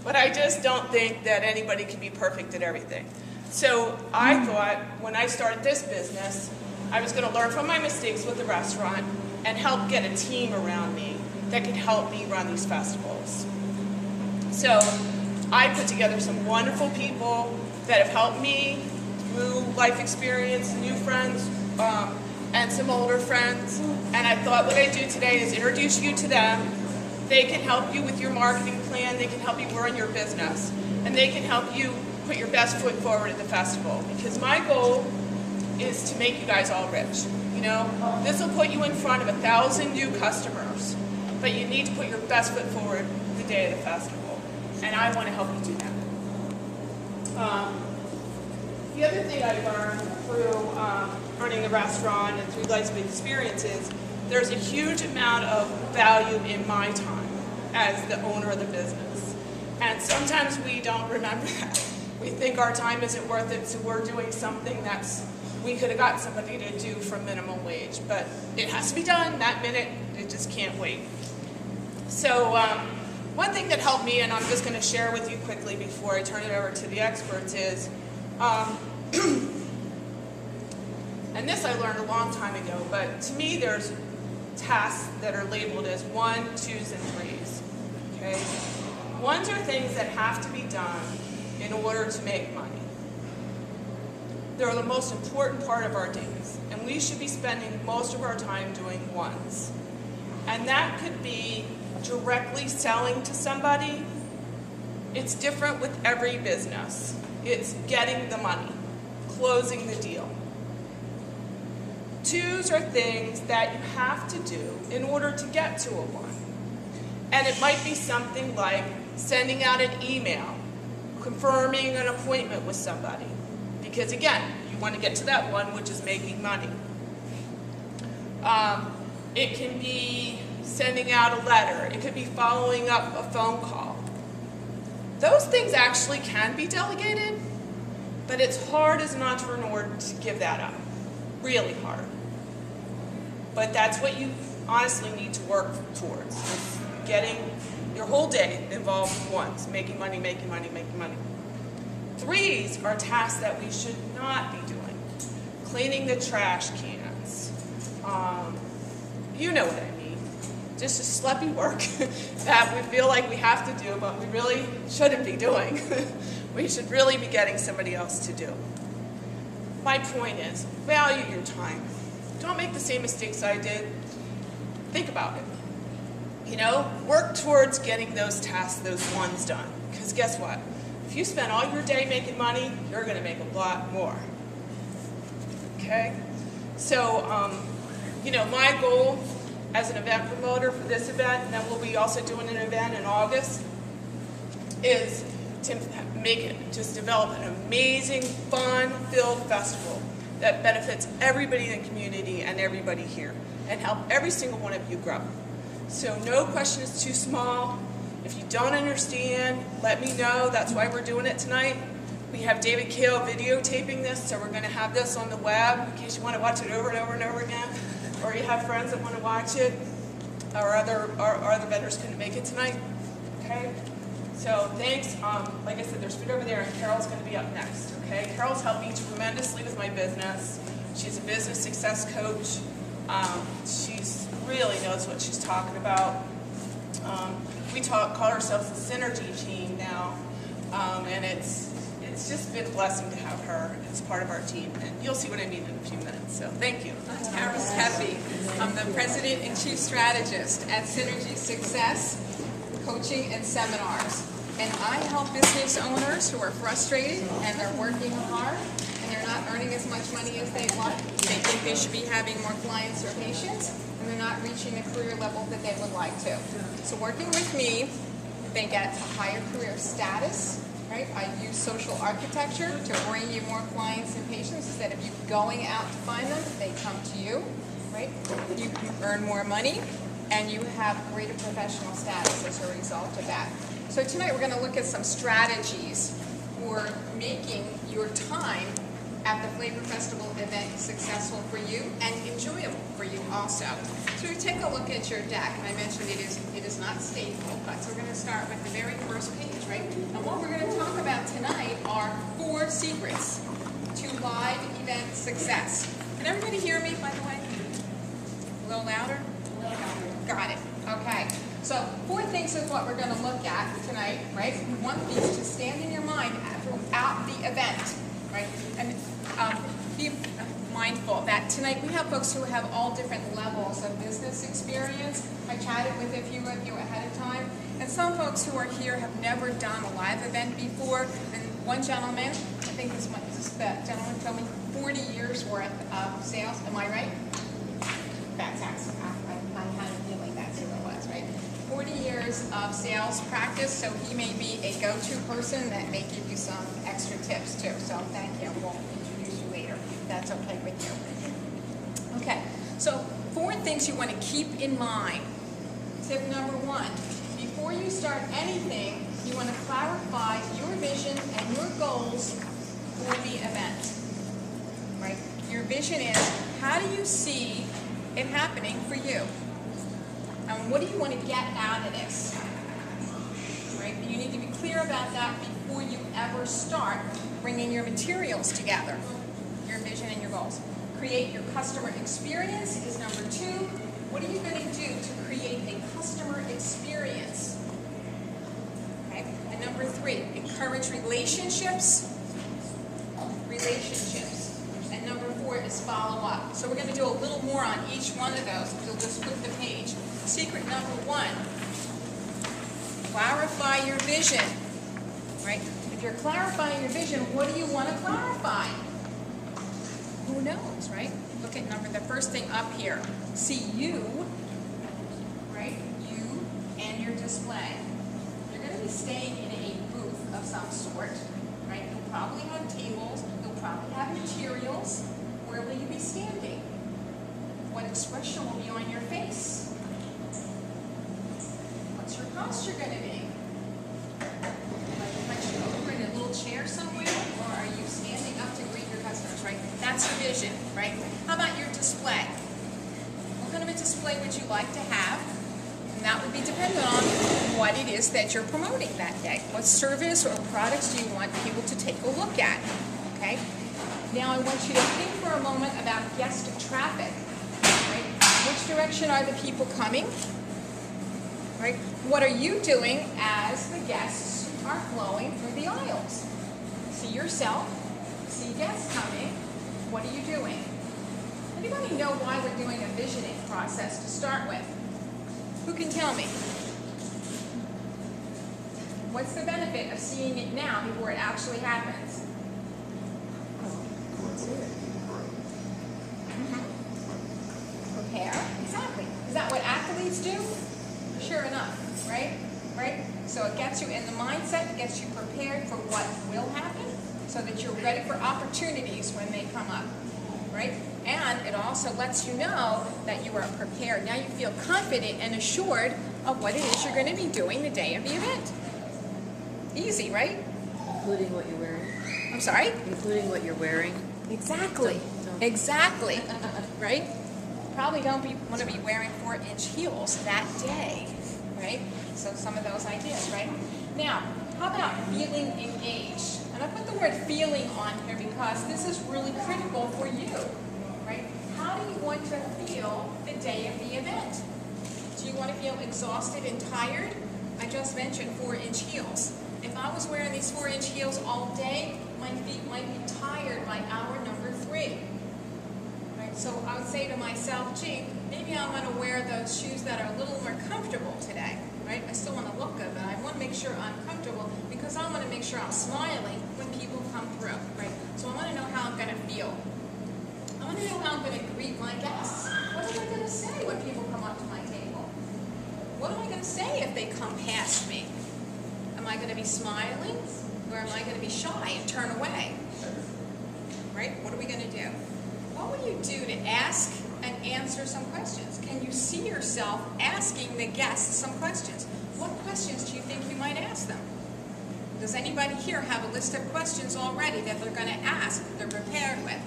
But I just don't think that anybody can be perfect at everything. So I thought when I started this business, I was going to learn from my mistakes with the restaurant and help get a team around me that could help me run these festivals. So I put together some wonderful people that have helped me through life experience, new friends, and some older friends. And I thought what I'd do today is introduce you to them. They can help you with your marketing plan. They can help you run your business. And they can help you put your best foot forward at the festival. Because my goal is to make you guys all rich. You know, this will put you in front of 1,000 new customers. But you need to put your best foot forward the day of the festival. And I want to help you do that. The other thing I learned through running the restaurant and through life's big experiences, there's a huge amount of value in my time as the owner of the business. And sometimes we don't remember that. We think our time isn't worth it, so we're doing something we could have gotten somebody to do for minimum wage. But it has to be done that minute. It just can't wait. So one thing that helped me, and I'm just going to share with you quickly before I turn it over to the experts, is, and this I learned a long time ago, but to me there's tasks that are labeled as 1, 2s, and 3s. Okay? 1s are things that have to be done in order to make money. They're the most important part of our days, and we should be spending most of our time doing 1s. And that could be directly selling to somebody. It's different with every business. It's getting the money, closing the deal. 2s are things that you have to do in order to get to a 1. And it might be something like sending out an email, confirming an appointment with somebody. Because again, you want to get to that 1, which is making money. It can be sending out a letter. It could be following up a phone call. Those things actually can be delegated, but it's hard as an entrepreneur to give that up. Really hard. But that's what you honestly need to work towards, is getting your whole day involved in 1s, making money, making money, making money. 3s are tasks that we should not be doing. Cleaning the trash cans. You know what I mean. Just a schleppy work that we feel like we have to do, but we really shouldn't be doing. We should really be getting somebody else to do. My point is, value your time. Don't make the same mistakes I did. Think about it. You know, work towards getting those tasks, those 1s done. Because guess what? If you spend all your day making money, you're going to make a lot more. Okay? So, you know, my goal as an event promoter for this event, and then we'll be also doing an event in August, is to make it, just develop an amazing, fun-filled festival that benefits everybody in the community and everybody here, and help every single one of you grow. So no question is too small. If you don't understand, let me know. That's why we're doing it tonight. We have David Kale videotaping this, so we're going to have this on the web in case you want to watch it over and over and over again, or you have friends that want to watch it. Our other vendors couldn't make it tonight. Okay? So thanks. Like I said, there's food over there, and Carol's going to be up next. Okay? Carol's helped me tremendously with my business. She's a business success coach. She's really knows what she's talking about. We call ourselves the Synergy team now, and it's just been a blessing to have her as part of our team, and you'll see what I mean in a few minutes. So thank you. I'm Carol Pepe. I'm the President and Chief Strategist at Synergy Success Coaching and Seminars, and I help business owners who are frustrated and they're working hard and they're not earning as much money as they want. They think they should be having more clients or patients, and they're not reaching the career level that they would like to. So working with me, they get a higher career status. Right? I use social architecture to bring you more clients and patients instead of you going out to find them. They come to you, right? You earn more money, and you have greater professional status as a result of that. So tonight we're going to look at some strategies for making your time at the Flavor Festival event successful for you and enjoyable for you also. So we take a look at your deck, and I mentioned it is not stapled, but so we're going to start with the very first page, right? secrets to live event success. Can everybody hear me, by the way? A little louder? Got it. Okay. So 4 things is what we're going to look at tonight, right? We want these to stand in your mind throughout the event, right? And be mindful that tonight we have folks who have all different levels of business experience. I chatted with a few of you ahead of time, and some folks who are here have never done a live event before. And one gentleman, I think this the gentleman told me 40 years worth of sales. Am I right? That's I had a feeling that's who it was, right? 40 years of sales practice, so he may be a go-to person that may give you some extra tips too. So thank you. We'll introduce you later. If that's okay with you. Okay, so 4 things you want to keep in mind. Tip number 1, before you start anything, you want to clarify your vision and your goals for the event. Right? Your vision is, how do you see it happening for you? And what do you want to get out of this? Right? You need to be clear about that before you ever start bringing your materials together. Your vision and your goals. Create your customer experience is number 2. What are you going to do to create a customer experience? Okay? And number 3, encourage relationships. And number 4 is follow up. So we're going to do a little more on each one of those. You'll just flip the page. Secret number 1, clarify your vision. Right? If you're clarifying your vision, what do you want to clarify? Who knows, right? Look at the first thing up here. See you, right? You and your display. You're going to be staying in a booth of some sort, right? You'll probably have tables. You'll probably have materials. Where will you be standing? What expression will be on your face? What's your posture going to be? Like you over in a little chair somewhere, or are you standing up to greet your customers, right? That's your vision, right? How about your display? What kind of a display would you like to have? And that would be dependent on what it is that you're promoting that day. What service or products do you want people to take a look at? Okay? Now I want you to think for a moment about guest traffic. Right? Which direction are the people coming? Right? What are you doing as the guests are flowing through the aisles? See yourself, see guests coming. What are you doing? Anybody know why we're doing a visioning process to start with? Who can tell me? What's the benefit of seeing it now before it actually happens? Prepare. Exactly. Is that what athletes do? Sure enough, right? Right? So it gets you in the mindset, it gets you prepared for what will happen so that you're ready for opportunities when they come up, right? And it also lets you know that you are prepared. Now you feel confident and assured of what it is you're going to be doing the day of the event. Easy, right? Including what you're wearing. I'm sorry? Including what you're wearing. Exactly. Don't. Exactly. Right? Probably don't want to be wearing 4-inch heels that day, right? So some of those ideas, right? Now, how about feeling engaged? And I put the word feeling on here because this is really critical for you, right? How do you want to feel the day of the event? Do you want to feel exhausted and tired? I just mentioned 4-inch heels. If I was wearing these 4-inch heels all day, my feet might be tired by hour number 3. Right? So I would say to myself, gee, maybe I'm going to wear those shoes that are a little more comfortable today. Right? I still want to look good, but I want to make sure I'm comfortable because I want to make sure I'm smiling when people come through. Right? So I want to know how I'm going to feel. I want to know how I'm going to greet my guests. What am I going to say when people come up to my table? What am I going to say if they come past me? Am I going to be smiling, or am I going to be shy and turn away? Right? What are we going to do? What will you do to ask and answer some questions? Can you see yourself asking the guests some questions? What questions do you think you might ask them? Does anybody here have a list of questions already that they're going to ask, that they're prepared with?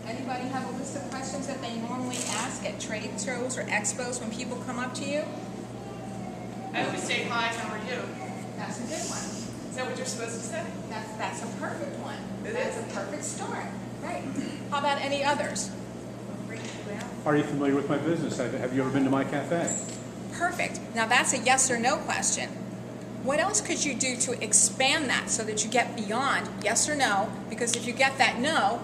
Anybody have a list of questions that they normally ask at trade shows or expos when people come up to you? I always say, hi, how are you? That's a good one. Is that what you're supposed to say. That's a perfect one. It That's is. a perfect start. Right. How about any others? Are you familiar with my business? Have you ever been to my cafe? Perfect. Now that's a yes or no question. What else could you do to expand that so that you get beyond yes or no? Because if you get that no,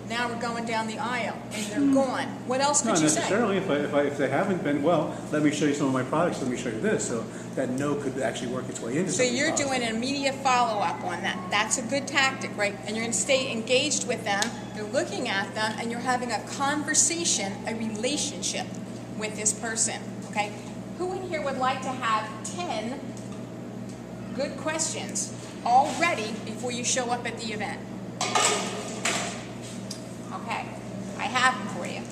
now we're going down the aisle and they're gone. What else could Not you say? necessarily. If they haven't been, well, let me show you some of my products. Let me show you this. So that no could actually work its way into So something you're positive. doing an immediate follow-up on that. That's a good tactic, right? And you're going to stay engaged with them. You're looking at them, and you're having a conversation, a relationship with this person, okay? Who in here would like to have 10 good questions all ready before you show up at the event? Okay, I have them for you,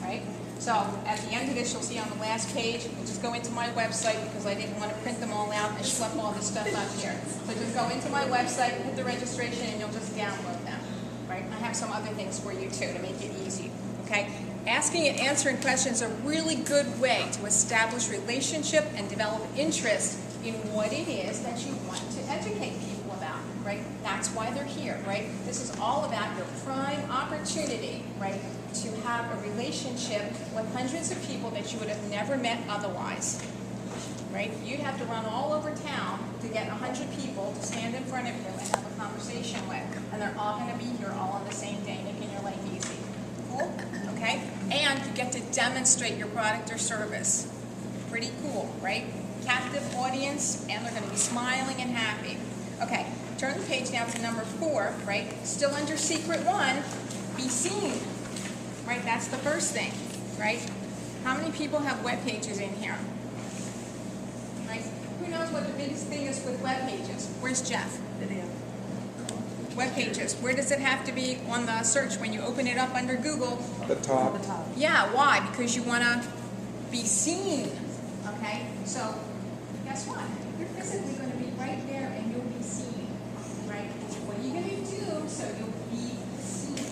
right? So at the end of this, you'll see on the last page, you just go into my website because I didn't want to print them all out and schlep all this stuff up here. So just go into my website, hit the registration, and you'll just download them, right? I have some other things for you too to make it easy, okay? Asking and answering questions is a really good way to establish relationship and develop interest in what it is that you want to educate people about, right? That's why they're here, right? This is all about your prime opportunity, right, to have a relationship with hundreds of people that you would have never met otherwise, right? You'd have to run all over town to get 100 people to stand in front of you and have a conversation with, and they're all going to be here all on the same day, making your life easy. Cool? Okay? And you get to demonstrate your product or service. Pretty cool, right? Captive audience, and they're going to be smiling and happy. Okay, turn the page now to number 4, right? Still under secret 1, be seen. Right, that's the first thing, right? How many people have web pages in here? Right? Who knows what the biggest thing is with web pages? Where's Jeff? Video. Web pages. Where does it have to be on the search when you open it up under Google? The top. The top. Yeah, why? Because you want to be seen. Okay? So, guess what? You're physically going to be right there and you'll be seen. Right? What are you going to do so you'll be seen?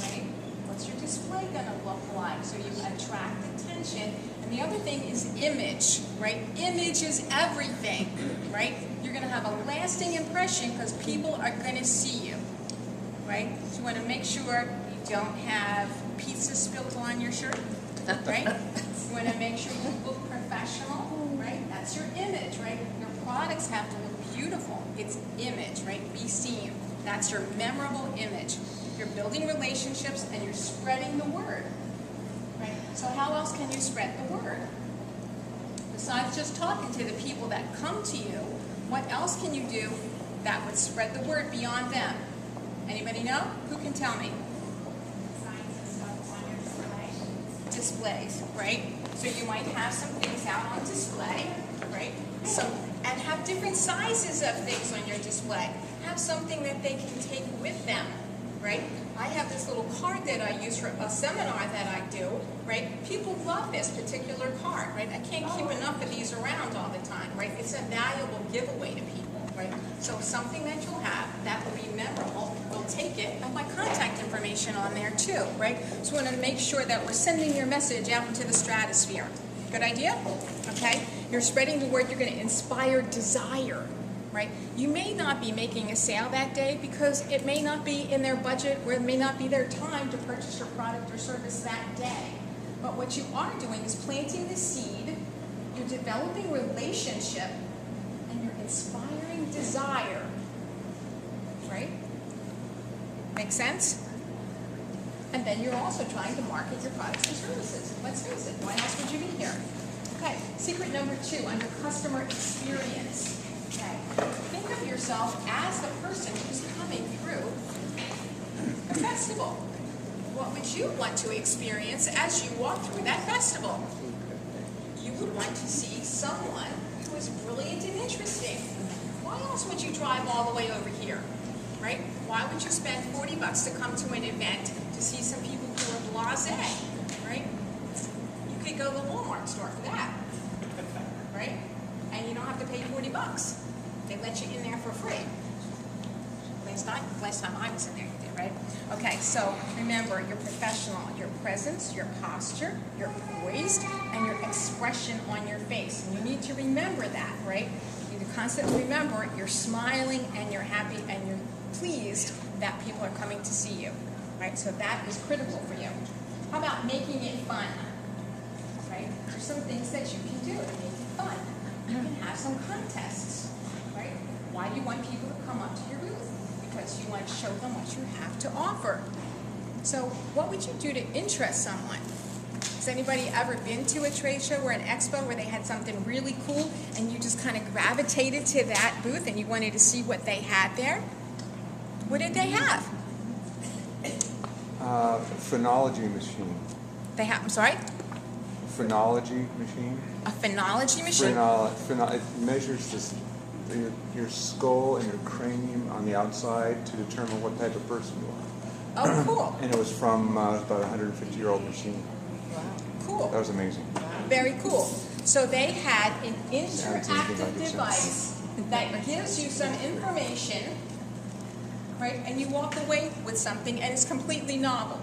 Right? What's your display going to look like so you attract attention? And the other thing is image. Right? Image is everything. Right? You're going to have a lasting impression because people are going to see you. Right? So you want to make sure you don't have pizza spilled on your shirt. Right? You want to make sure you look professional, right? That's your image, right? Your products have to look beautiful. It's image, right? Be seen. That's your memorable image. You're building relationships and you're spreading the word, right? So how else can you spread the word? Besides just talking to the people that come to you, what else can you do that would spread the word beyond them? Anybody know? Who can tell me? Displays, right? So you might have some things out on display, right? And have different sizes of things on your display. Have something that they can take with them, right? I have this little card that I use for a seminar that I do, right? People love this particular card, right? I can't keep enough of these around all the time, right? It's a valuable giveaway to people, right? So something that you'll have that will be memorable, we'll take it, and my contact information on there too, right? So we want to make sure that we're sending your message out into the stratosphere. Good idea? Okay? You're spreading the word, you're going to inspire desire, right? You may not be making a sale that day because it may not be in their budget or it may not be their time to purchase your product or service that day. But what you are doing is planting the seed, you're developing relationship, and you're inspiring desire, right? Make sense? And then you're also trying to market your products and services. Let's face it, why else would you be here? Okay, secret number 2, under customer experience. Okay, think of yourself as the person who's coming through a festival. What would you want to experience as you walk through that festival? You would want to see someone who is brilliant and interesting. Why else would you drive all the way over here? Right? Why would you spend $40 to come to an event to see some people who are blasé? Right? You could go to the Walmart store for that. Right? And you don't have to pay $40. They let you in there for free. Last time I was in there, you did, right? Okay, so remember, you're professional. Your presence, your posture, your poise, and your expression on your face. And you need to remember that, right? You need to constantly remember you're smiling and you're happy and you're pleased that people are coming to see you, right? So that is critical for you. How about making it fun, right? There's some things that you can do to make it fun. You can have some contests, right? Why do you want people to come up to your booth? Because you want to show them what you have to offer. So what would you do to interest someone? Has anybody ever been to a trade show or an expo where they had something really cool and you just kind of gravitated to that booth and you wanted to see what they had there? What did they have? Phonology machine. They have, I'm sorry? Phonology machine. A phonology machine? It measures this, your skull and your cranium on the outside to determine what type of person you are. Oh, cool. And it was from about a 150-year-old machine. Cool. That was amazing. Very cool. So they had an Sounds anything interactive like it device that gives you some information, right? And you walk away with something and it's completely novel,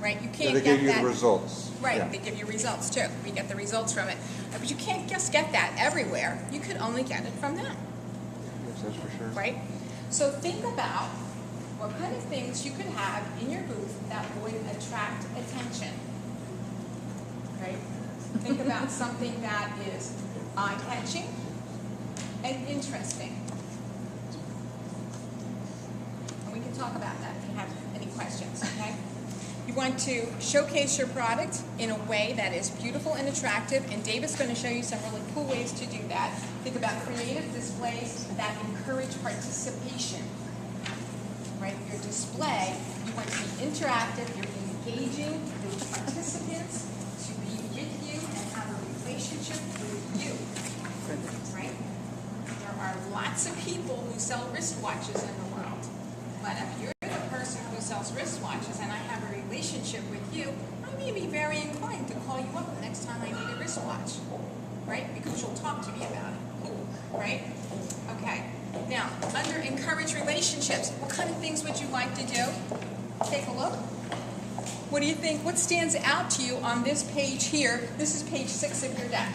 right? You Yeah, can't they get gave you that. the results. Right, Yeah. they give you results too. We get the results from it. But you can't just get that everywhere. You could only get it from them, Yes, that's for sure. right? So think about what kind of things you could have in your booth that would attract attention, right? Think about something that is eye-catching and interesting. And we can talk about that if you have any questions, okay? You want to showcase your product in a way that is beautiful and attractive, and David's going to show you some really cool ways to do that. Think about creative displays that encourage participation, right? Your display, you want to be interactive, you're engaging the participants to be with you and have a relationship with you, right? There are lots of people who sell wristwatches in the world, but if you're the person who sells wristwatches and I have a relationship with you, I may be very inclined to call you up the next time I need a wristwatch, right? Because you'll talk to me about it, right? Okay. Now, under encourage relationships, what kind of things would you like to do? Take a look. What do you think? What stands out to you on this page here? This is page 6 of your deck.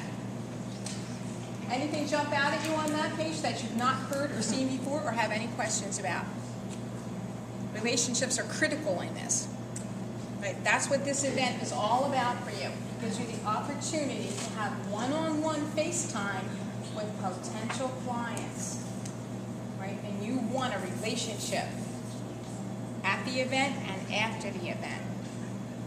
Anything jump out at you on that page that you've not heard or seen before or have any questions about? Relationships are critical in this. Right? That's what this event is all about for you. It gives you the opportunity to have one-on-one FaceTime with potential clients. Right? And you want a relationship at the event and after the event.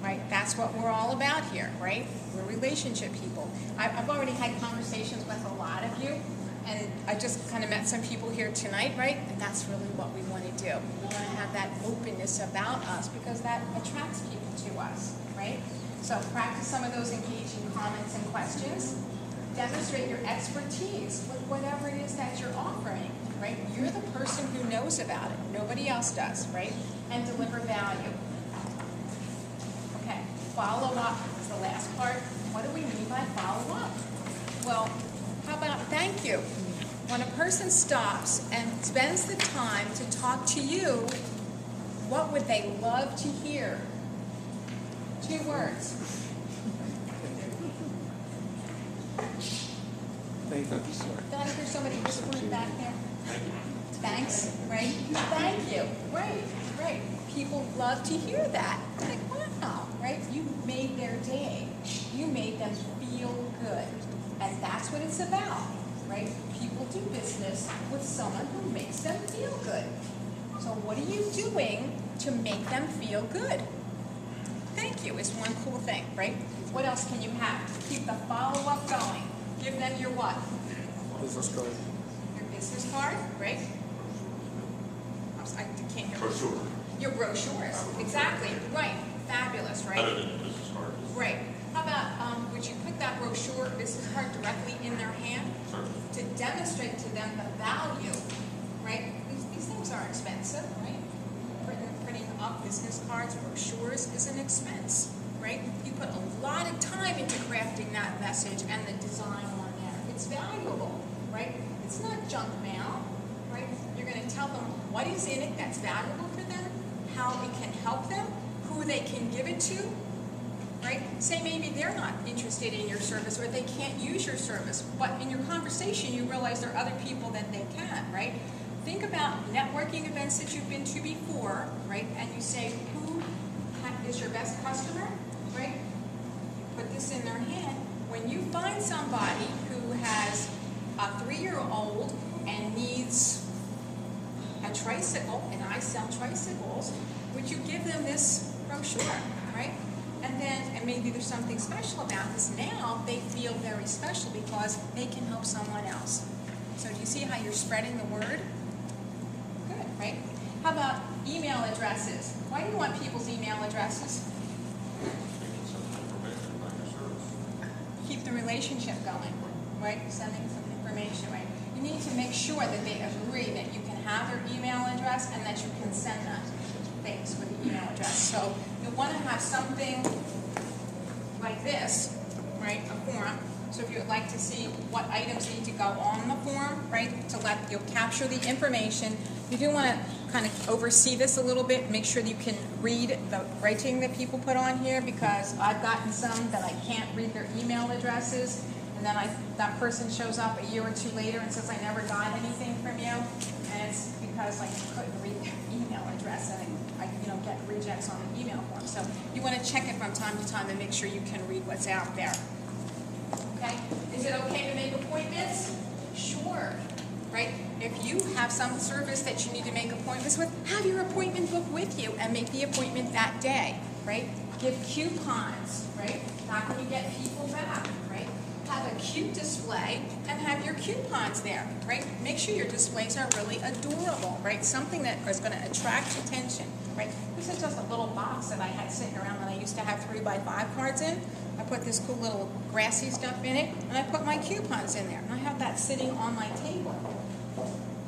Right? That's what we're all about here, right? We're relationship people. I've already had conversations with a lot of you, and I just kind of met some people here tonight, right? And that's really what we want to do. We want to have that openness about us because that attracts people to us, right? So practice some of those engaging comments and questions. Demonstrate your expertise with whatever it is that you're offering, right? You're the person who knows about it. Nobody else does, right? And deliver value. Okay, follow up is the last part. What do we mean by follow up? Well, how about thank you? When a person stops and spends the time to talk to you, what would they love to hear? 2 words. Thank you. Sorry. Did I hear somebody whispering back there? Thanks, right? Thank you. Right. People love to hear that. Like, wow, right? You made their day. You made them feel good. And that's what it's about, right? People do business with someone who makes them feel good. So what are you doing to make them feel good? Thank you is one cool thing, right? What else can you have? Keep the follow-up going. Give them your what? Business card. Your business card, right? I can't hear. Brochure. Your brochures, exactly, right. Fabulous, right? Better than a business card. Right. How about, would you put that brochure, business card directly in their hand Certainly. to demonstrate to them the value, right? These things are expensive, right? Printing up business cards, brochures is an expense, right? You put a lot of time into crafting that message and the design on there. It's valuable, right? It's not junk mail, right? You're going to tell them what is in it that's valuable for them, how it can help them, who they can give it to, right? Say maybe they're not interested in your service or they can't use your service, but in your conversation you realize there are other people that they can, right? Think about networking events that you've been to before, right? And you say, who is your best customer, right? You put this in their head. When you find somebody who has a 3-year-old and needs a tricycle, and I sell tricycles, would you give them this brochure, right? And then, and maybe there's something special about this. Now they feel very special because they can help someone else. So do you see how you're spreading the word? Good, right? How about email addresses? Why do you want people's email addresses? Keep the relationship going, right? Sending some information, right? You need to make sure that they agree that you can have their email address and that you can send them things with the email address. So you'll want to have something like this, right? A form. So if you would like to see what items need to go on the form, right? You'll capture the information. You do want to kind of oversee this a little bit, make sure that you can read the writing that people put on here, because I've gotten some that I can't read their email addresses, and then that person shows up a year or two later and says, I never got anything from you, and it's because I couldn't read their email address, and I get rejects on the email form. So you want to check it from time to time and make sure you can read what's out there. Okay? Is it okay to make appointments? Sure. Right? If you have some service that you need to make appointments with, have your appointment book with you and make the appointment that day. Right? Give coupons. Right? Back when you get people back. Right? Have a cute display and have your coupons there. Right? Make sure your displays are really adorable. Right? Something that is going to attract attention. Right? This is just a little box that I had sitting around that I used to have 3x5 cards in. I put this cool little grassy stuff in it, and I put my coupons in there. And I have that sitting on my table.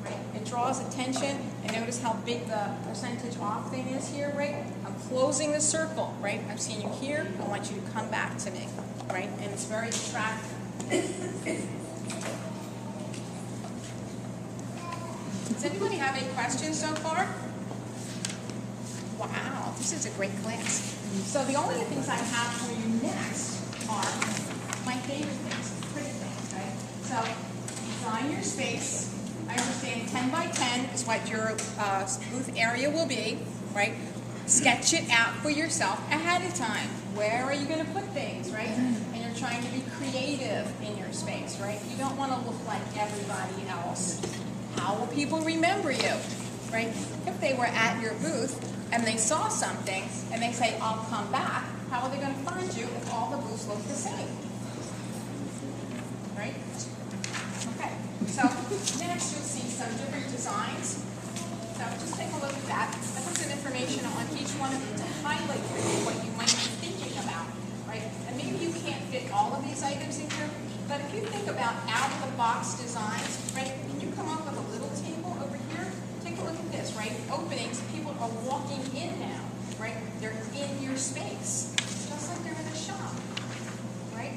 Right? It draws attention. And notice how big the percentage off thing is here, right? I'm closing the circle, right? I've seen you here. I want you to come back to me, right? And it's very attractive. Does anybody have any questions so far? Wow, this is a great class. So the only things I have for you next are my favorite things, pretty things, right? So design your space. I understand 10 by 10 is what your booth area will be, right? Sketch it out for yourself ahead of time. Where are you going to put things, right? And you're trying to be creative in your space, right? You don't want to look like everybody else. How will people remember you, right? If they were at your booth and they saw something and they say, I'll come back, how are they going to find you if all the booths look the same? Right? Okay. So next you'll see some different designs. So just take a look at that. I put some information on each one of them to highlight for you what you might be thinking about, right? And maybe you can't fit all of these items in here, but if you think about out-of-the-box designs, right, can you come up with a little table over here? Take a look at this, right? Openings, people are walking in now, right? They're in your space, just like they're in a shop, right?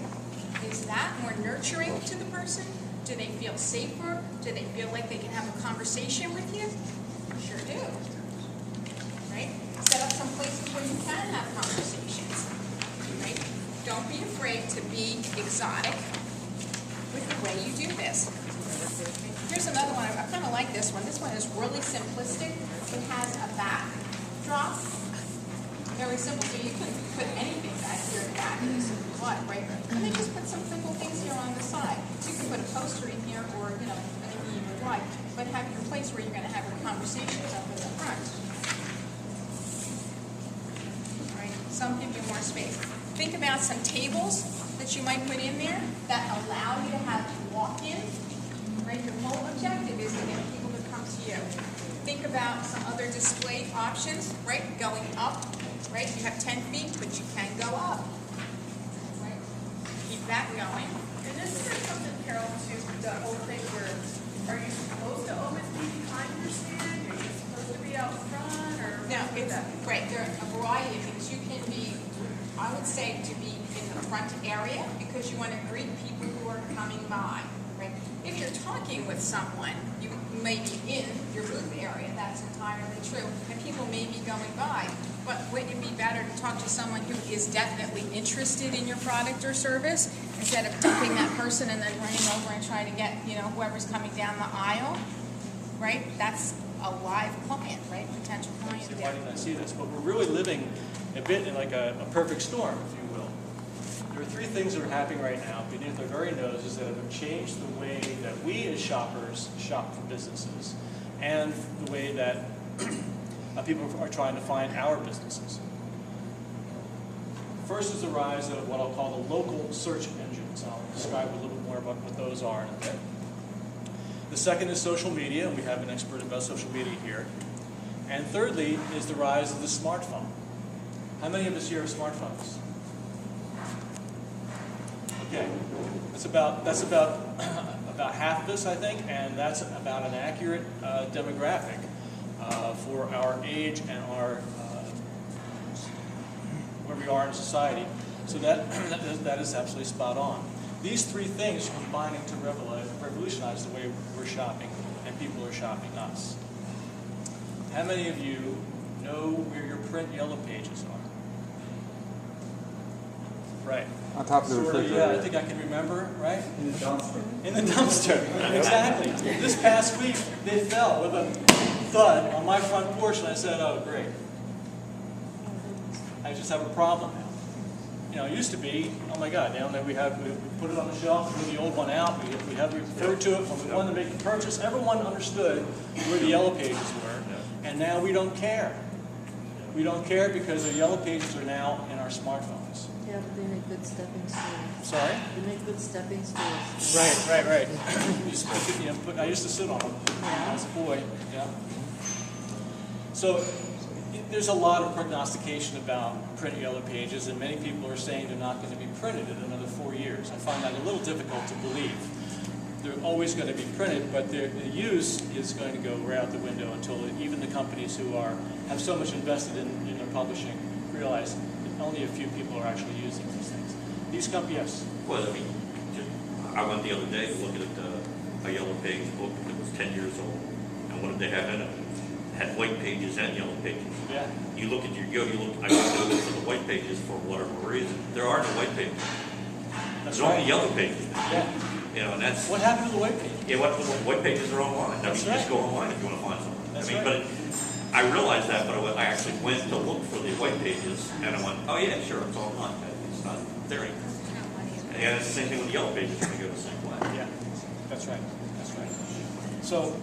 Is that more nurturing to the person? Do they feel safer? Do they feel like they can have a conversation with you? Sure do, right? Set up some places where you can have conversations, right? Don't be afraid to be exotic with the way you do this. Here's another one. I kind of like this one. This one is really simplistic. It has a backdrop. Very simple. So you can put anything back here in the back if you want, right? And then just put some simple things here on the side. So you can put a poster in here or, anything you would like. But have your place where you're going to have your conversations up in the front. Right? Some give you more space. Think about some tables that you might put in there that allow you to have walk-in. Right? Your whole objective is to get people to come to you. Think about some other display options, right? Going up, right? You have 10 feet, but you can go up. Right? Keep that going. And isn't there something, Carol, to the whole thing where are you supposed to always be behind your stand? Are you supposed to be out front? Or No, it's great. There are a variety of things. You can be, I would say, to be in the front area because you want to greet people who are coming by. Right? If you're talking with someone, you may be in your booth area, that's entirely true, and people may be going by. But wouldn't it be better to talk to someone who is definitely interested in your product or service instead of dumping that person and then running over and trying to get, whoever's coming down the aisle, right? That's a live client, right? Potential client Why there. didn't I see this? But we're really living a bit in like a perfect storm, if you will. There are three things that are happening right now beneath our very noses that have changed the way that we as shoppers shop for businesses and the way that people are trying to find our businesses. First is the rise of what I'll call the local search engines. I'll describe a little bit more about what those are in a bit. The second is social media, and we have an expert about social media here. And thirdly is the rise of the smartphone. How many of us here have smartphones? Okay, that's about about half of us, I think, and that's about an accurate demographic for our age and our where we are in society. So that is absolutely spot on. These three things are combining to revolutionize the way we're shopping and people are shopping us. How many of you know where your print yellow pages are? Right. On top of the refrigerator. Yeah, I think I can remember, right? In the dumpster. In the dumpster, exactly. This past week, they fell with a thud on my front porch, and I said, oh, great. I just have a problem now. It used to be, oh my God, now that we put it on the shelf, we move the old one out, we have referred to it when we wanted to make the purchase. Everyone understood where the yellow pages were, and now we don't care. We don't care because the yellow pages are now in our smartphones. Yeah, but they make good stepping stools. Sorry? They make good stepping stools. Right. I used to sit on them when I was a boy. Yeah. So there's a lot of prognostication about print yellow pages, and many people are saying they're not going to be printed in another 4 years. I find that a little difficult to believe. They're always going to be printed, but the use is going to go right out the window until even the companies who have so much invested in their publishing realize that only a few people are actually using these things. These companies, yes. Well, I mean, I went the other day to look at a yellow page book that was 10 years old, and what did they have in it? It had white pages and yellow pages. Yeah. You look at I went to look for the white pages for whatever reason. There are no white pages. That's There's only right. yellow pages. Yeah. And that's What happened to the white page? yeah. What white pages are online. That's You right. just go online if you want to find something. That's I mean, right. but I realized that, but I actually went to look for the white pages, and I went, oh yeah, sure, it's online. It's not there anymore. And it's the same thing with the yellow pages. They go the same way. Yeah, that's right. That's right. So,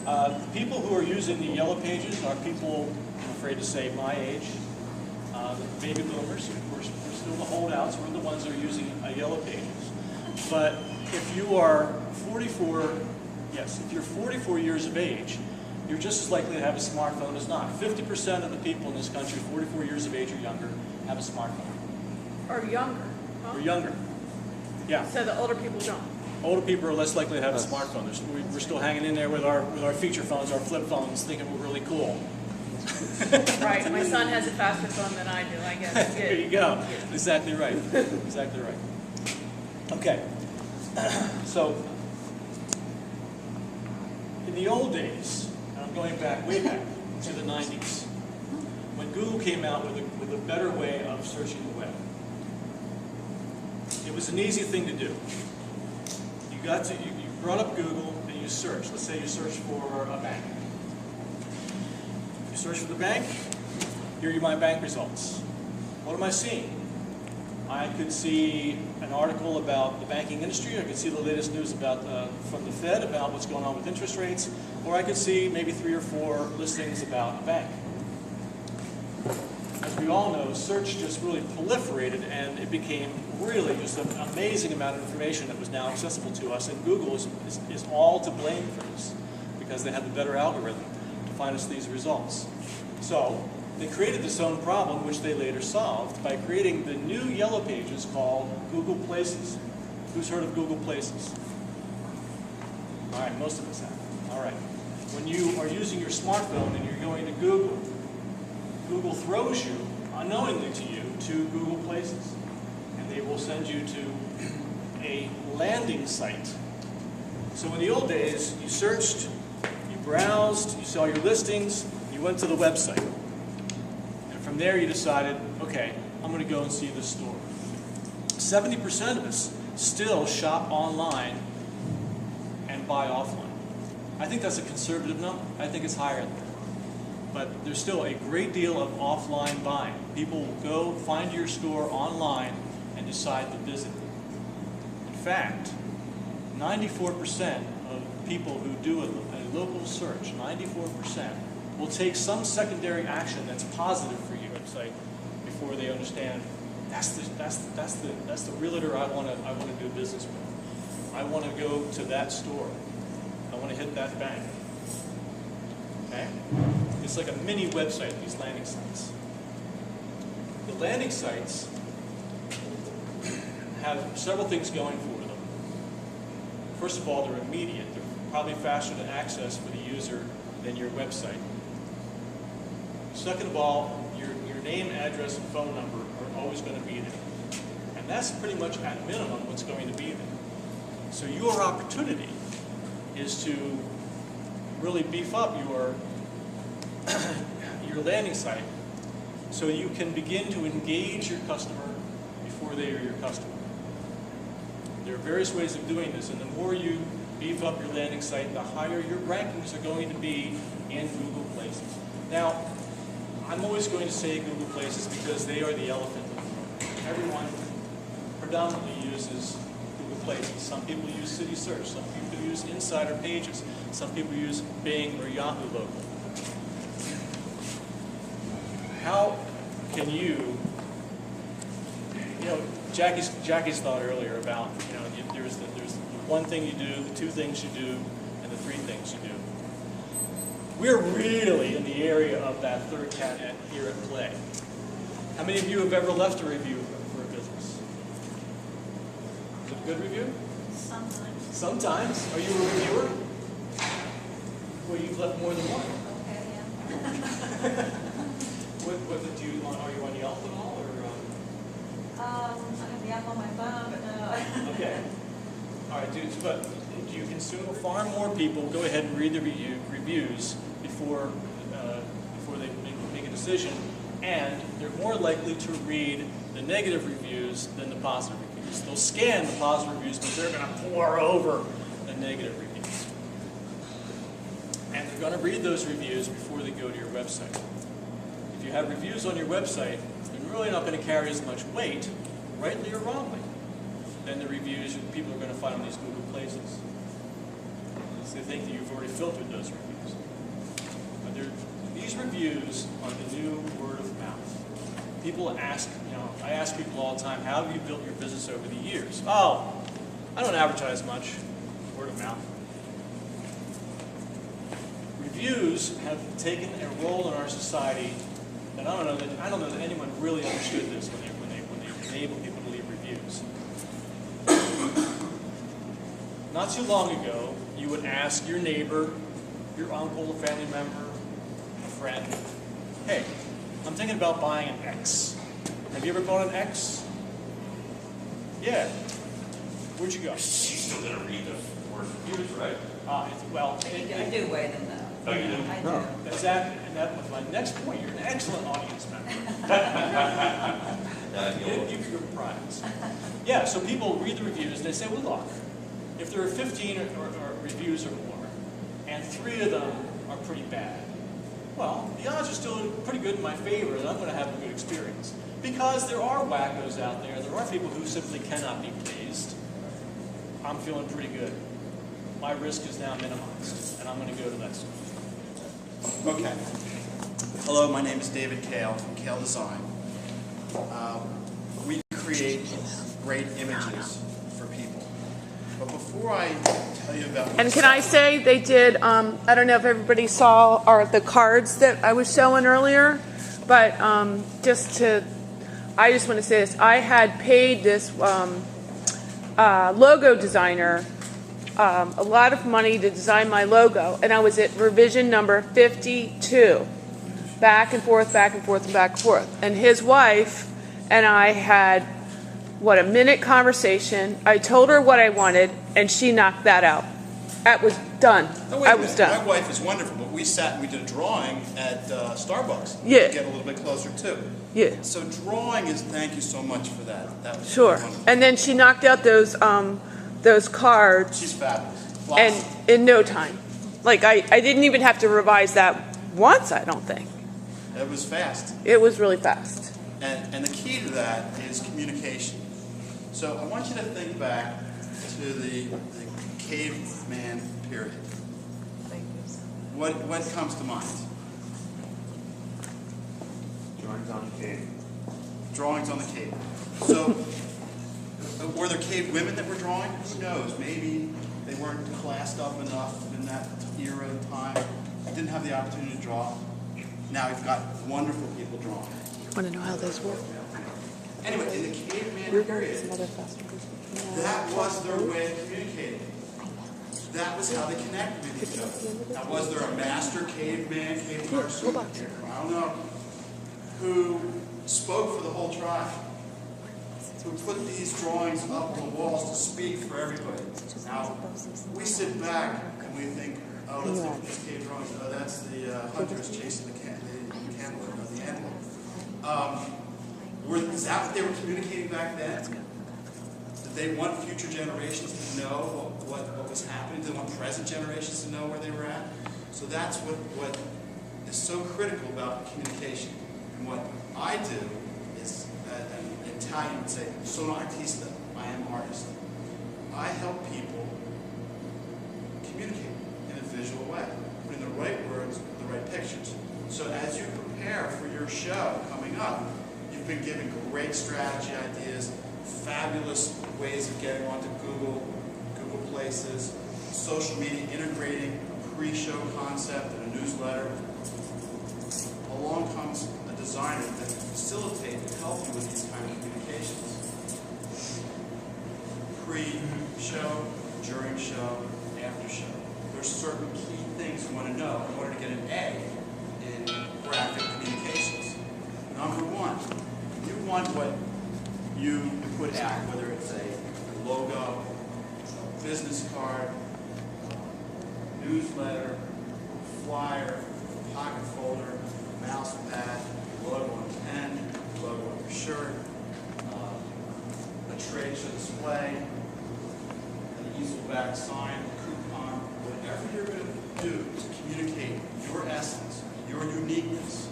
the people who are using the yellow pages are people, I'm afraid to say, my age, the baby boomers. We're still the holdouts. We're the ones that are using yellow pages. But if you are 44, yes, if you're 44 years of age, you're just as likely to have a smartphone as not. 50% of the people in this country, 44 years of age or younger, have a smartphone. Or younger. Huh? Or younger. Yeah. So the older people don't. Older people are less likely to have a smartphone. We're still hanging in there with our feature phones, our flip phones, thinking we're really cool. Right. My son has a faster phone than I do, I guess. There you go. Exactly right. Exactly right. Okay. So, in the old days, and I'm going way back to the 90s, when Google came out with a better way of searching the web, it was an easy thing to do. You brought up Google and you searched. Let's say you search for a bank. You search for the bank, here are my bank results. What am I seeing? I could see an article about the banking industry, I could see the latest news from the Fed about what's going on with interest rates, or I could see maybe 3 or 4 listings about a bank. As we all know, search just really proliferated, and it became really just an amazing amount of information that was now accessible to us, and Google is all to blame for this, because they had the better algorithm to find us these results. So they created this own problem, which they later solved by creating the new yellow pages called Google Places. Who's heard of Google Places? All right, most of us have. All right. When you are using your smartphone and you're going to Google, Google throws you, unknowingly to you, to Google Places. And they will send you to a landing site. So in the old days, you searched browsed, you saw your listings, you went to the website. And from there you decided, okay, I'm going to go and see this store. 70% of us still shop online and buy offline. I think that's a conservative number. I think it's higher than that. But there's still a great deal of offline buying. People will go find your store online and decide to visit it. In fact, 94% of people who do a local search, 94%, will take some secondary action that's positive for your website before they understand that's the realtor I want to do business with. I want to go to that store. I want to hit that bank. Okay? It's like a mini website, these landing sites. The landing sites have several things going for them. First of all, they're immediate. They're probably faster to access for the user than your website. Second of all, your name, address, and phone number are always going to be there. And that's pretty much at minimum what's going to be there. So your opportunity is to really beef up your landing site so you can begin to engage your customer before they are your customer. There are various ways of doing this, and the more you beef up your landing site, the higher your rankings are going to be in Google Places. Now, I'm always going to say Google Places because they are the elephant in the room. Everyone predominantly uses Google Places. Some people use City Search. Some people use Insider Pages. Some people use Bing or Yahoo Local. How can you know, Jackie's thought earlier about, you know, there's the one thing you do, the two things you do, and the three things you do. We're really in the area of that third cat here at play. How many of you have ever left a review for a business? Is it a good review? Sometimes. Sometimes. Are you a reviewer? Well, you've left more than one. Okay, yeah. What do you want? Are you on Yelp at all, or? I have the app on my phone, but no. Okay. All right, dudes. But do you consume? Far more people go ahead and read the reviews before they make a decision, and they're more likely to read the negative reviews than the positive reviews. They'll scan the positive reviews, but they're going to pour over the negative reviews, and they're going to read those reviews before they go to your website. If you have reviews on your website, they're really not going to carry as much weight, rightly or wrongly, than the reviews that people are going to find on these Google Places. So they think that you've already filtered those reviews. But these reviews are the new word of mouth. People ask, I ask people all the time, how have you built your business over the years? Oh, I don't advertise much. Word of mouth. Reviews have taken a role in our society that I don't know that anyone really understood this when they enable people to leave reviews. Not too long ago, you would ask your neighbor, your uncle, a family member, a friend, hey, I'm thinking about buying an X. Have you ever bought an X? Yeah. Where'd you go? You're still going to read the word reviews, right? I do weigh them though. Oh, you do? I do. That was my next point. You're an excellent audience member. You give your prize. Yeah, so people read the reviews and they say, well, look, if there are 15 or reviews or more, and 3 of them are pretty bad, well, the odds are still pretty good in my favor that I'm going to have a good experience. Because there are wackos out there. There are people who simply cannot be pleased. I'm feeling pretty good. My risk is now minimized, and I'm going to go to that store. Okay. Hello, my name is David Kale from Kale Design. We create great images for people. But before I tell you about... And can I say they did, I don't know if everybody saw the cards that I was showing earlier, but I just want to say this. I had paid this logo designer a lot of money to design my logo, and I was at revision number 52, back and forth, back and forth, and back and forth. And his wife and I had, a minute conversation. I told her what I wanted, and she knocked that out. That was done. No, wait I a was minute. done. My wife is wonderful, but we sat and we did a drawing at Starbucks. Yeah. To get a little bit closer too. Yeah, So drawing is, thank you so much for that. That was sure. wonderful. And then she knocked out those cards She's fabulous. and Blossom. in no time. Like I didn't even have to revise that once, I don't think. It was fast. It was really fast. And the key to that is communication. So I want you to think back to the caveman period. What comes to mind? Drawings on the cave. Drawings on the cave. So were there cave women that were drawing? Who knows? Maybe they weren't classed up enough in that era of time. Didn't have the opportunity to draw. Now we've got wonderful people drawing. Want to know how those work? Anyway, in the caveman period, that was their way of communicating. That was how they connected with each other. Now, was there a master caveman, cave person? I don't know. Who spoke for the whole tribe? Who put these drawings up on the walls to speak for everybody? Now, we sit back and we think, oh, let's look at these cave drawings. Oh, that's the hunters chasing the camel or the antelope. Is that what they were communicating back then? Did they want future generations to know what was happening? Did they want present generations to know where they were at? So that's what is so critical about communication. And what I do is, an Italian would say, sono artista, I am artist. I help people communicate in a visual way, putting the right words, the right pictures. So as you prepare for your show coming up, you've been given great strategy ideas, fabulous ways of getting onto Google Places, social media, integrating a pre-show concept and a newsletter. Along comes a designer that can facilitate and help you with these kind of communications. Pre-show, during show, after show. There's certain key things you want to know in order to get an A in graphic communications. Number one, you want what you put out, whether it's a logo, a business card, newsletter, flyer, pocket folder, mouse pad, logo on a pen, logo on your shirt, a trade show display, an easel back sign, a coupon, whatever you're going to do to communicate your essence, your uniqueness,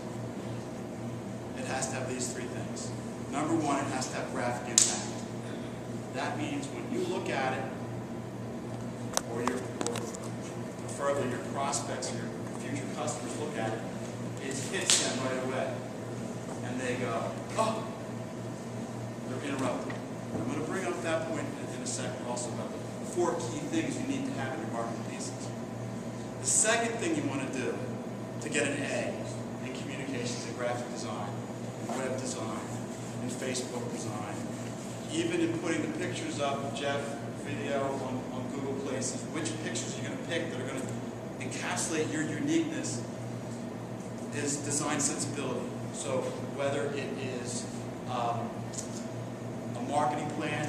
it has to have these three things. Number one, it has to have graphic impact. That means when you look at it, or preferably your prospects or your future customers look at it, it hits them right away. And they go, oh, they're interrupted. I'm going to bring up that point in a second also about the 4 key things you need to have in your marketing pieces. The second thing you want to do to get an A in communications and graphic design, and web design, and Facebook design, even in putting the pictures up, Jeff, video on Google Places, which pictures you're going to pick that are going to encapsulate your uniqueness is design sensibility. So whether it is a marketing plan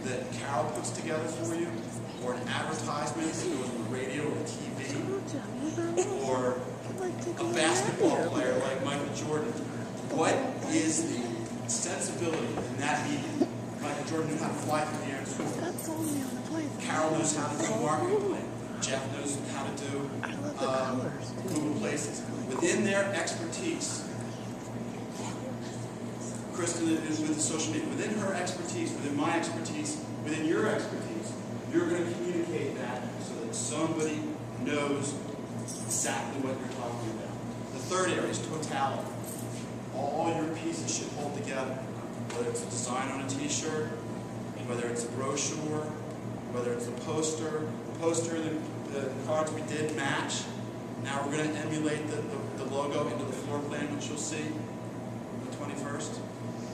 that Carol puts together for you, or an advertisement that goes on the radio or TV, or a basketball player like Michael Jordan, what is the sensibility in that medium? Michael Jordan knew how to fly through the air and swim. Carol knows how to do a marketing plan. Jeff knows how to do Google Places. Within their expertise, Kristen is with the social media. Within her expertise, within my expertise, within your expertise, you're going to communicate that so that somebody knows exactly what you're talking about. The third area is totality. All your pieces should hold together. Whether it's a design on a t-shirt, whether it's a brochure, whether it's a poster. The poster, the cards we did match. Now we're going to emulate the logo into the floor plan, which you'll see on the 21st.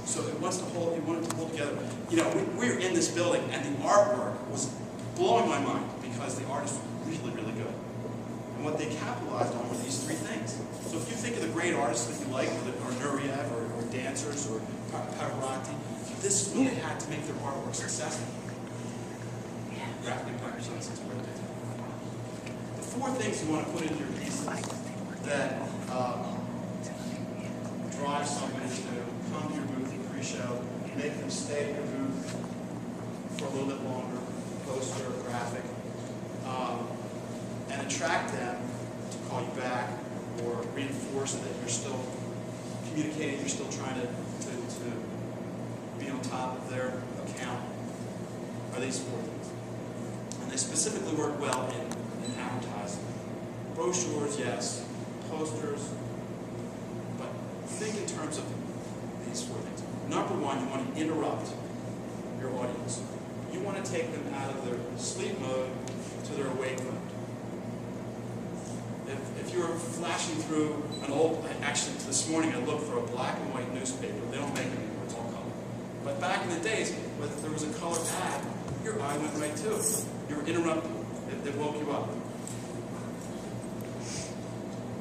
So it wants to hold, you want it to hold together. You know, we were in this building and the artwork was blowing my mind because the artists were really, really good. And what they capitalized on were these 3 things. So if you think of the great artists that you like, or Nureyev, or dancers, or Pavarotti, this is what they had to make their artwork successful. Graphic impact, 4 things you want to put into your pieces that drive somebody to come to your booth for pre-show, make them stay at your booth for a little bit longer, poster or graphic, and attract them to call you back or reinforce that you're still communicating, you're still trying to be on top of their account, are these 4 things. And they specifically work well in advertising. Brochures, yes. Posters. But think in terms of these 4 things. Number 1, you want to interrupt your audience. You want to take them out of their sleep mode to their awake mode. If you're flashing through an old, actually this morning I looked for a black and white newspaper. They don't make it anymore, it's all color. But back in the days, when there was a color ad, your eye went right to it. You were interrupted. It woke you up.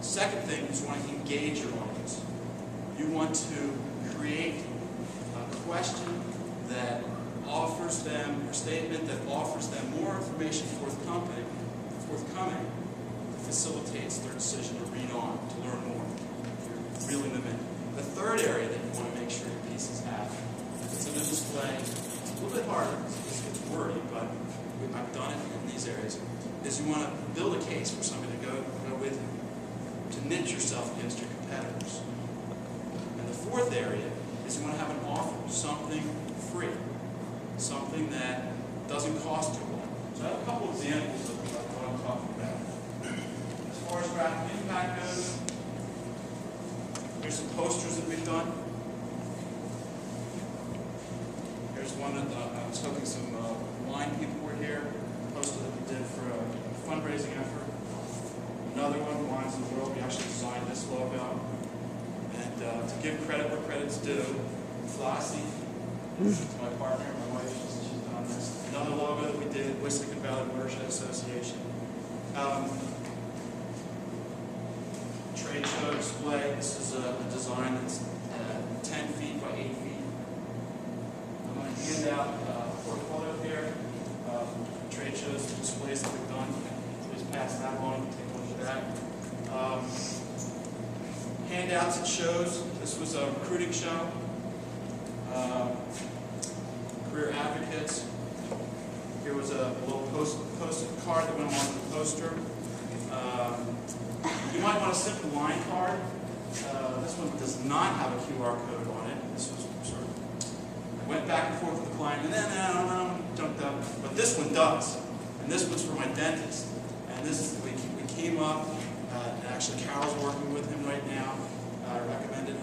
Second thing is you want to engage your audience. You want to create a question that offers them, a statement that offers them more information forthcoming, facilitates their decision to read on, to learn more. You're reeling them in. The third area that you want to make sure your pieces have, if it's in a display, it's a little bit harder, it's wordy, but I've done it in these areas, is you want to build a case for somebody to go with you, to niche yourself against your competitors. And the fourth area is you want to have an offer, something free, something that doesn't cost you a lot. So I have a couple examples of what I'm talking about. As far as graphic impact goes, here's some posters that we've done. Here's one that I was hoping some blind people were here. A poster that we did for a fundraising effort. Another one, Lines in the World. We actually designed this logo. And to give credit where credit's due, Flossie, my partner, my wife, she's done this. Another logo that we did, Wissahickon Valley Watershed Association. Trade show display. This is a design that's 10 feet by 8 feet. I'm going to hand out a portfolio here. Trade shows, displays that we've done. Please pass that along. Take a look at that. Handouts at shows. This was a recruiting show. Career advocates. Here was a little post card that went along with the poster. You might want a simple line card. This one does not have a QR code on it. This was sort of, I went back and forth with the client, and then I jumped up. But this one does. And this one's for my dentist. And this, we came up, and actually Carol's working with him right now. I recommended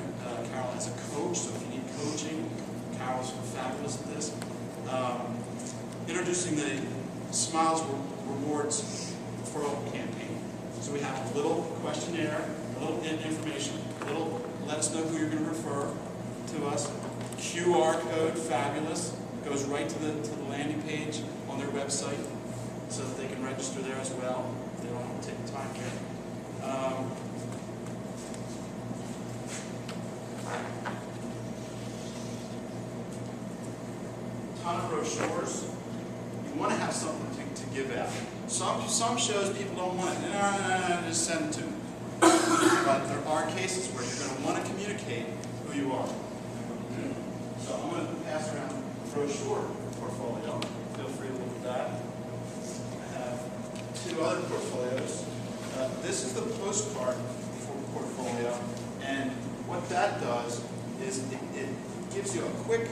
Carol as a coach, so if you need coaching, Carol's fabulous at this. Introducing the Smiles Rewards referral campaign. So we have a little questionnaire, a little information, a little let us know who you're going to refer to us. QR code, fabulous, goes right to the landing page on their website so that they can register there as well. They don't have to take the time here. Ton of brochures. You want to have something to give out. Some shows people don't want it. No, just send it to them. But there are cases where you're going to want to communicate who you are. So I'm going to pass around the brochure portfolio. Feel free to look at that. I have 2 other portfolios. This is the postcard portfolio, and what that does is it gives you a quick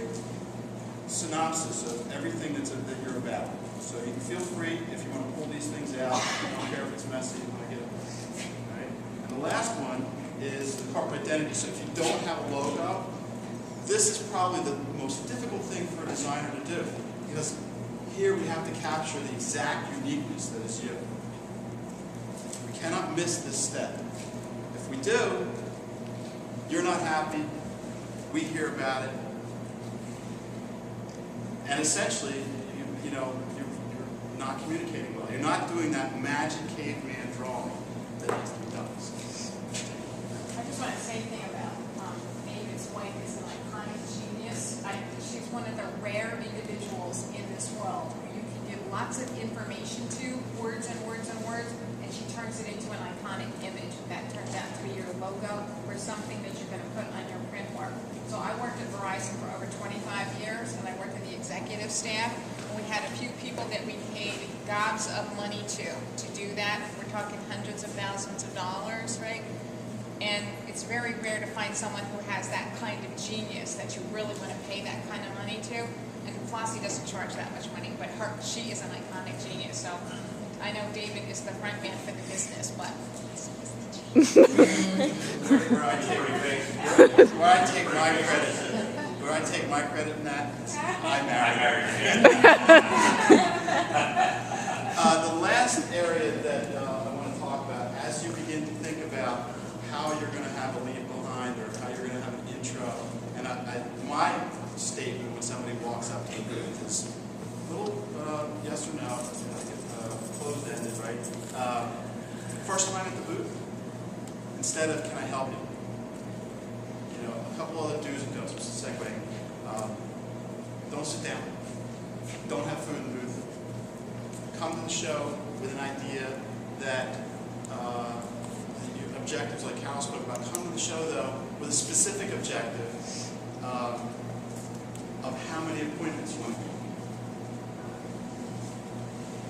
synopsis of everything that you're about. So you can feel free if you want to pull these things out. I don't care if it's messy. You want to get it. All right. And the last one is the corporate identity. So if you don't have a logo, this is probably the most difficult thing for a designer to do, because here we have to capture the exact uniqueness that is you. We cannot miss this step. If we do, you're not happy. We hear about it. And essentially, you're not communicating well. You're not doing that magic caveman drawing that needs to be done. I just want to say a thing about David's wife is an iconic genius. She's one of the rare individuals in this world where you can give lots of information to, words and words and words, and she iconic image that turns out to be your logo or something that you're going to put on your print work. So I worked at Verizon for over 25 years, and I worked in the executive staff, and we had a few people that we paid gobs of money to do that. We're talking hundreds of thousands of dollars, right? And it's very rare to find someone who has that kind of genius that you really want to pay that kind of money to. And Flossie doesn't charge that much money, but she is an iconic genius. So I know David is the front man for the business, but Where I take my credit in that, I married. The last area that I want to talk about, as you begin to think about how you're going to have a leave behind or how you're going to have an intro, and my statement when somebody walks up to the booth is a little yes or no, closed-ended, right? First time at the booth, instead of can I help you? You know, a couple other do's and don'ts, just a segue. Don't sit down. Don't have food in the booth. Come to the show with an idea that your objectives, like Carol spoke about. Come to the show, though, with a specific objective of how many appointments you want to do.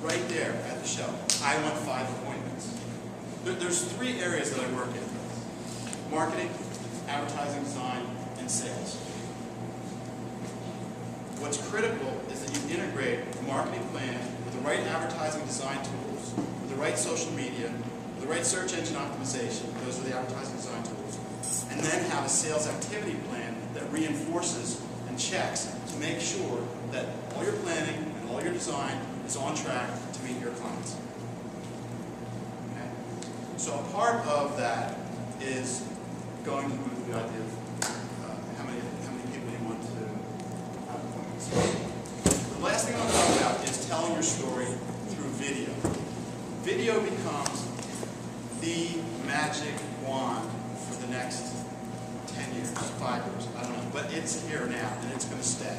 Right there at the show, I want 5 appointments. There's 3 areas that I work in: marketing, advertising design, and sales. What's critical is that you integrate a marketing plan with the right advertising design tools, with the right social media, with the right search engine optimization, those are the advertising design tools, and then have a sales activity plan that reinforces and checks to make sure that all your planning and all your design is on track to meet your clients. Okay? So a part of that is going to move the idea of how many people you want to have appointments. The last thing I want to talk about is telling your story through video. Video becomes the magic wand for the next 10 years, 5 years, I don't know, but it's here now and it's going to stay.